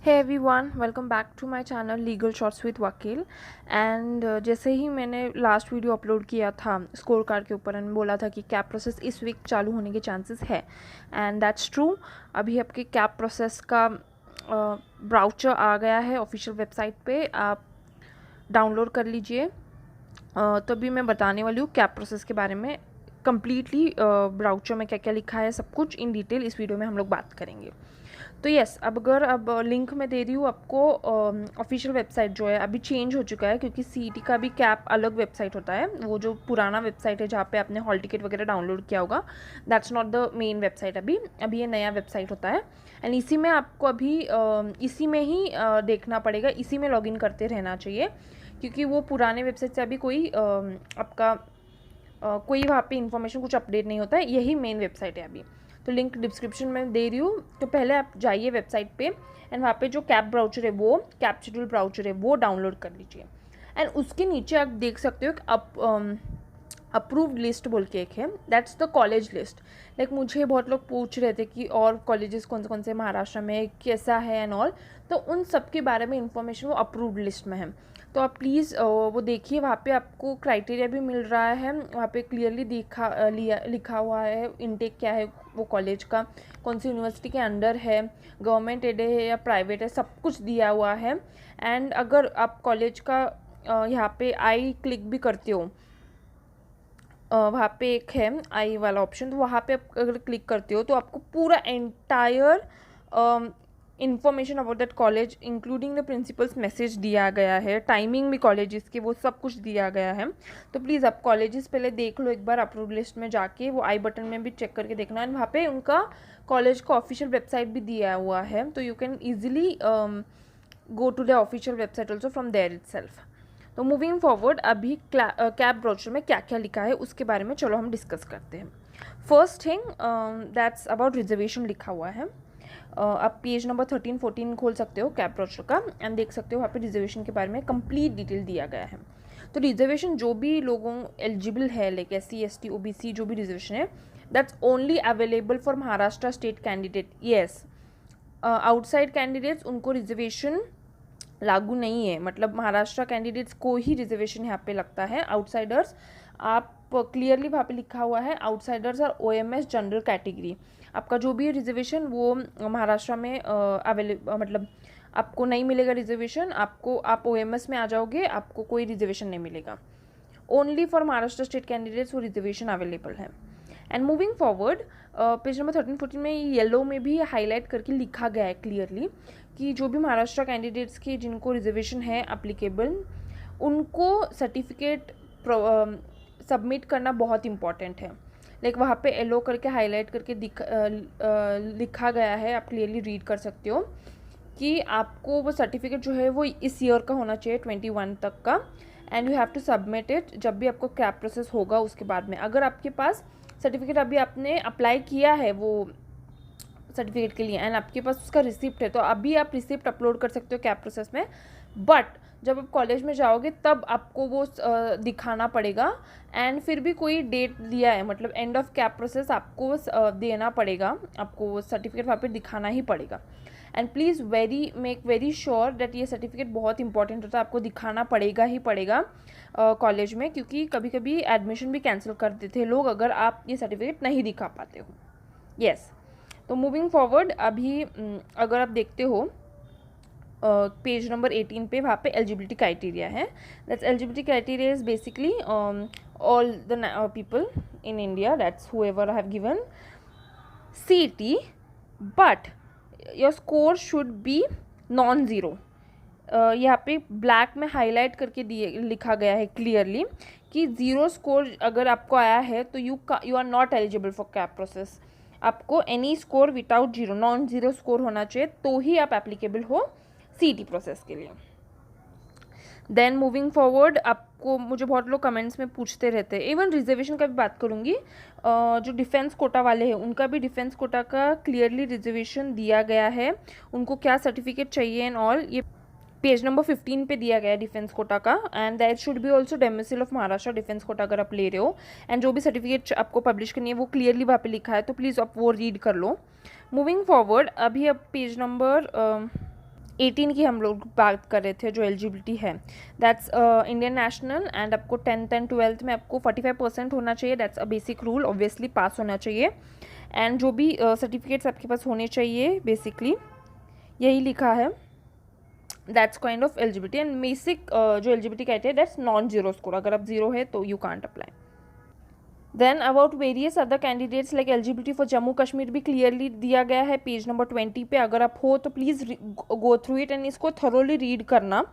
Hey everyone, welcome back to my channel legal shorts with वकील। And जैसे ही मैंने लास्ट वीडियो अपलोड किया था स्कोर कार्ड के ऊपर एंड बोला था कि कैब प्रोसेस इस वीक चालू होने के चांसेस है, एंड दैट्स ट्रू। अभी आपके कैब प्रोसेस का ब्राउचर आ गया है ऑफिशियल वेबसाइट पे, आप डाउनलोड कर लीजिए। तो अभी मैं बताने वाली हूँ कैब प्रोसेस के बारे में कम्प्लीटली, ब्राउचर में क्या क्या लिखा है सब कुछ इन डिटेल इस वीडियो में हम लोग बात करेंगे। तो यस, अब लिंक मैं दे रही हूँ आपको। ऑफिशियल वेबसाइट जो है अभी चेंज हो चुका है, क्योंकि सीईटी का भी कैब अलग वेबसाइट होता है। वो जो पुराना वेबसाइट है जहाँ पे आपने हॉल टिकट वगैरह डाउनलोड किया होगा, that's not the main website. अभी ये नया वेबसाइट होता है, एंड इसी में आपको अभी इसी में ही देखना पड़ेगा, इसी में लॉगिन करते रहना चाहिए, क्योंकि वो पुराने वेबसाइट से अभी कोई आपका कोई वहाँ पे इंफॉर्मेशन कुछ अपडेट नहीं होता है। यही मेन वेबसाइट है अभी। तो लिंक डिस्क्रिप्शन में दे रही हूँ। तो पहले आप जाइए वेबसाइट पे, एंड वहाँ पे जो कैब ब्राउचर है, वो कैब शेड्यूल ब्राउचर है, वो डाउनलोड कर लीजिए। एंड उसके नीचे आप देख सकते हो कि अप्रूव्ड लिस्ट बोल के एक है, that's the college list. Like मुझे बहुत लोग पूछ रहे थे कि और कॉलेजेस कौन से महाराष्ट्र में कैसा है एंड ऑल, तो उन सब के बारे में इंफॉर्मेशन वो अप्रूव्ड लिस्ट में है। तो आप प्लीज़ वो देखिए, वहाँ पे आपको क्राइटेरिया भी मिल रहा है, वहाँ पे क्लियरली लिखा हुआ है इनटेक क्या है वो कॉलेज का, कौन सी यूनिवर्सिटी के अंडर है, गवर्नमेंट एडेड है या प्राइवेट है, सब कुछ दिया हुआ है। एंड अगर आप कॉलेज का यहाँ पे आई क्लिक भी करते हो, वहाँ पे एक है आई वाला ऑप्शन, तो वहाँ पे आप अगर क्लिक करते हो तो आपको पूरा entire information about that college including the principles message दिया गया है, टाइमिंग भी कॉलेजेस के वो सब कुछ दिया गया है। तो प्लीज़ आप कॉलेजेस पहले देख लो एक बार, अप्रूव लिस्ट में जाके वो आई बटन में भी चेक करके देखना, एंड वहाँ पे उनका कॉलेज का ऑफिशियल वेबसाइट भी दिया हुआ है, तो you can easily go to the official website also from there itself. तो मूविंग फॉरवर्ड, अभी कैब ब्राउचर में क्या क्या लिखा है उसके बारे में चलो हम डिस्कस करते हैं। First thing that's about reservation लिखा हुआ है। आप पेज नंबर 13-14 खोल सकते हो कैब ब्राउचर का, एंड देख सकते हो वहाँ पे रिजर्वेशन के बारे में कंप्लीट डिटेल दिया गया है। तो रिजर्वेशन जो भी लोगों एलिजिबल है, लाइक SC ST OBC जो भी रिजर्वेशन है, that's only available for Maharashtra state candidate. Yes, outside candidates उनको रिजर्वेशन लागू नहीं है, मतलब महाराष्ट्र कैंडिडेट्स को ही रिजर्वेशन यहाँ पे लगता है। आउटसाइडर्स, आप क्लियरली वहाँ पे लिखा हुआ है, आउटसाइडर्स और OMS जनरल कैटेगरी, आपका जो भी रिजर्वेशन वो महाराष्ट्र में मतलब आपको नहीं मिलेगा रिजर्वेशन। आप OMS में आ जाओगे, आपको कोई रिजर्वेशन नहीं मिलेगा। Only for Maharashtra state candidates वो रिजर्वेशन अवेलेबल है। And moving forward, page number 13-14 में येलो में भी हाईलाइट करके लिखा गया है क्लियरली कि जो भी महाराष्ट्र कैंडिडेट्स के जिनको रिजर्वेशन है एप्लीकेबल, उनको सर्टिफिकेट सबमिट करना बहुत इंपॉर्टेंट है। लाइक वहाँ पे येलो करके हाईलाइट करके लिखा गया है, आप क्लियरली रीड कर सकते हो कि आपको वो सर्टिफिकेट जो है वो इस ईयर का होना चाहिए 21 तक का, and you have to submit it जब भी आपको कैब प्रोसेस होगा उसके बाद में। अगर आपके पास सर्टिफिकेट अभी आपने अप्लाई किया है वो सर्टिफिकेट के लिए, एंड आपके पास उसका रिसिप्ट है, तो अभी आप रिसिप्ट अपलोड कर सकते हो कैब प्रोसेस में। बट जब आप कॉलेज में जाओगे तब आपको वो दिखाना पड़ेगा, एंड फिर भी कोई डेट दिया है, मतलब एंड ऑफ कैब प्रोसेस आपको देना पड़ेगा, आपको वो सर्टिफिकेट वहाँ पे दिखाना ही पड़ेगा। And please make very sure that ये सर्टिफिकेट बहुत इंपॉर्टेंट होता है, आपको दिखाना पड़ेगा ही पड़ेगा कॉलेज में, क्योंकि कभी कभी एडमिशन भी कैंसिल कर देते हैं लोग अगर आप ये सर्टिफिकेट नहीं दिखा पाते हो। येस, तो मूविंग फॉरवर्ड, अभी अगर आप देखते हो पेज नंबर 18 पे, वहाँ पे एलिजिबिलिटी क्राइटेरिया है। That's eligibility criteria is basically all the people in India, that's whoever have given CET, but your score should be non zero. यहाँ पे ब्लैक में हाईलाइट करके लिखा गया है क्लियरली कि ज़ीरो स्कोर अगर आपको आया है तो you are not eligible for cab process. आपको any score without zero, non zero score होना चाहिए, तो ही आप एप्लीकेबल हो CET प्रोसेस के लिए। देन मूविंग फॉरवर्ड, आपको मुझे बहुत लोग कमेंट्स में पूछते रहते हैं, इवन रिजर्वेशन का भी बात करूँगी। जो डिफेंस कोटा वाले हैं उनका भी डिफेंस कोटा का क्लियरली रिजर्वेशन दिया गया है, उनको क्या सर्टिफिकेट चाहिए एंड ऑल, ये पेज नंबर 15 पे दिया गया है डिफेंस कोटा का। And that should be also domicile of Maharashtra defence quota अगर आप ले रहे हो, एंड जो भी सर्टिफिकेट आपको पब्लिश करनी है वो क्लियरली वहाँ पे लिखा है, तो प्लीज़ आप वो रीड कर लो। मूविंग फॉरवर्ड, अभी अब पेज नंबर 18 की हम लोग बात कर रहे थे जो एलिजिबिलिटी है, दैट्स इंडियन नेशनल, एंड आपको 10th एंड 12th में आपको 45% होना चाहिए, that's a basic rule, obviously pass होना चाहिए। एंड जो भी सर्टिफिकेट्स आपके पास होने चाहिए, बेसिकली यही लिखा है, that's kind of eligibility. And basic जो एलिजिबिलिटी कहते हैं दैट्स नॉन जीरो स्कोर, अगर आप जीरो है तो you can't apply. Then about various other candidates like eligibility for Jammu Kashmir भी क्लियरली दिया गया है पेज नंबर 20 पे, अगर आप हो तो please go through it and इसको थरोली रीड करना।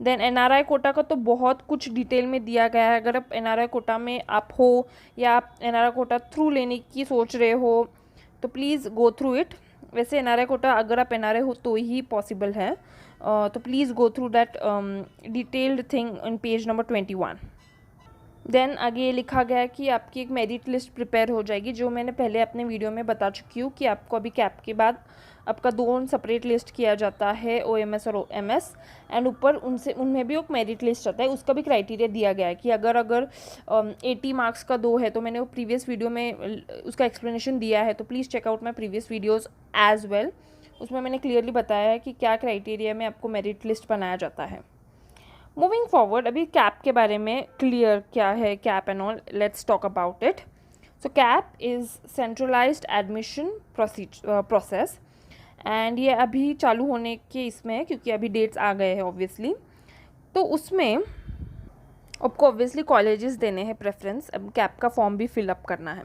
देन एनआरआई कोटा का तो बहुत कुछ डिटेल में दिया गया है, अगर आप एनआरआई कोटा में आप हो या आप एनआरआई कोटा थ्रू लेने की सोच रहे हो तो प्लीज़ गो थ्रू इट। वैसे एनआरआई कोटा अगर आप एनआरआई हो तो ही पॉसिबल है, तो please go through that detailed thing in page number 21। Then आगे ये लिखा गया है कि आपकी एक मेरिट लिस्ट प्रिपेयर हो जाएगी, जो मैंने पहले अपने वीडियो में बता चुकी हूँ कि आपको अभी कैप के बाद आपका 2 सेपरेट लिस्ट किया जाता है, OMS और OMS, एंड ऊपर उनमें भी एक मेरिट लिस्ट आता है, उसका भी क्राइटेरिया दिया गया है कि अगर 80 मार्क्स का 2 है, तो मैंने वो प्रीवियस वीडियो में उसका एक्सप्लेनेशन दिया है, तो प्लीज़ check out my previous videos as well. उसमें मैंने क्लियरली बताया है कि क्या क्राइटेरिया में आपको मेरिट लिस्ट बनाया जाता है। मूविंग फॉरवर्ड, अभी कैप के बारे में क्लियर क्या है cap and all, let's talk about it. So cap is centralised admission process, and ये अभी चालू होने के इसमें है क्योंकि अभी डेट्स आ गए हैं ऑब्वियसली, तो उसमें आपको ऑब्वियसली कॉलेजेस देने हैं प्रेफरेंस, अब कैप का फॉर्म भी फिलअप करना है,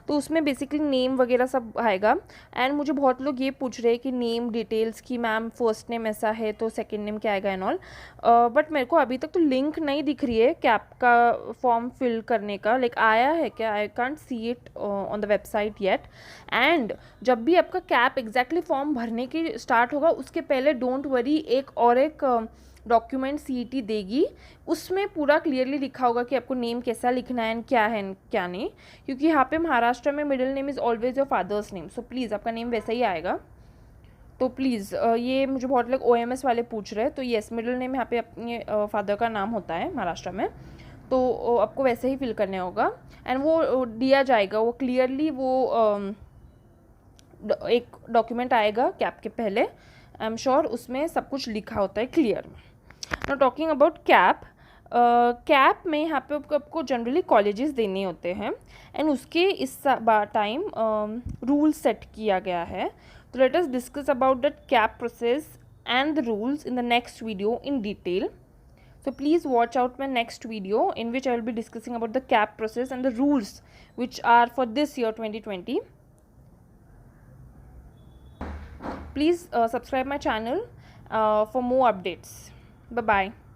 तो उसमें बेसिकली नेम वगैरह सब आएगा। एंड मुझे बहुत लोग ये पूछ रहे हैं कि नेम डिटेल्स की मैम फर्स्ट नेम ऐसा है तो सेकंड नेम क्या आएगा एंड ऑल, बट मेरे को अभी तक तो लिंक नहीं दिख रही है कैप का फॉर्म फिल करने का, लाइक आया है क्या, I can't see it on the website yet. And जब भी आपका कैप एग्जैक्टली फॉर्म भरने की स्टार्ट होगा उसके पहले डोंट वरी, एक डॉक्यूमेंट CET देगी, उसमें पूरा क्लियरली लिखा होगा कि आपको नेम कैसा लिखना है क्या है क्या नहीं, क्योंकि यहाँ पे महाराष्ट्र में middle name is always your father's name, so please आपका नेम वैसा ही आएगा। तो प्लीज़ ये मुझे बहुत लोग OMS वाले पूछ रहे हैं, तो येस मिडिल नेम यहाँ पे अपने फादर का नाम होता है महाराष्ट्र में, तो आपको वैसे ही फिल करने होगा, एंड वो दिया जाएगा, वो क्लियरली वो एक डॉक्यूमेंट आएगा कैप के पहले, आई एम श्योर उसमें सब कुछ लिखा होता है क्लियर में। Now talking about cap, cap में यहाँ पे आपको जनरली कॉलेजेस देने होते हैं, एंड उसके इस टाइम रूल सेट किया गया है, तो let us discuss about that cap process and the rules in the next video in detail. So please watch out my next video in which I will be discussing about the CAP process and the rules which are for this year 2020. Please subscribe my channel for more updates. Bye bye.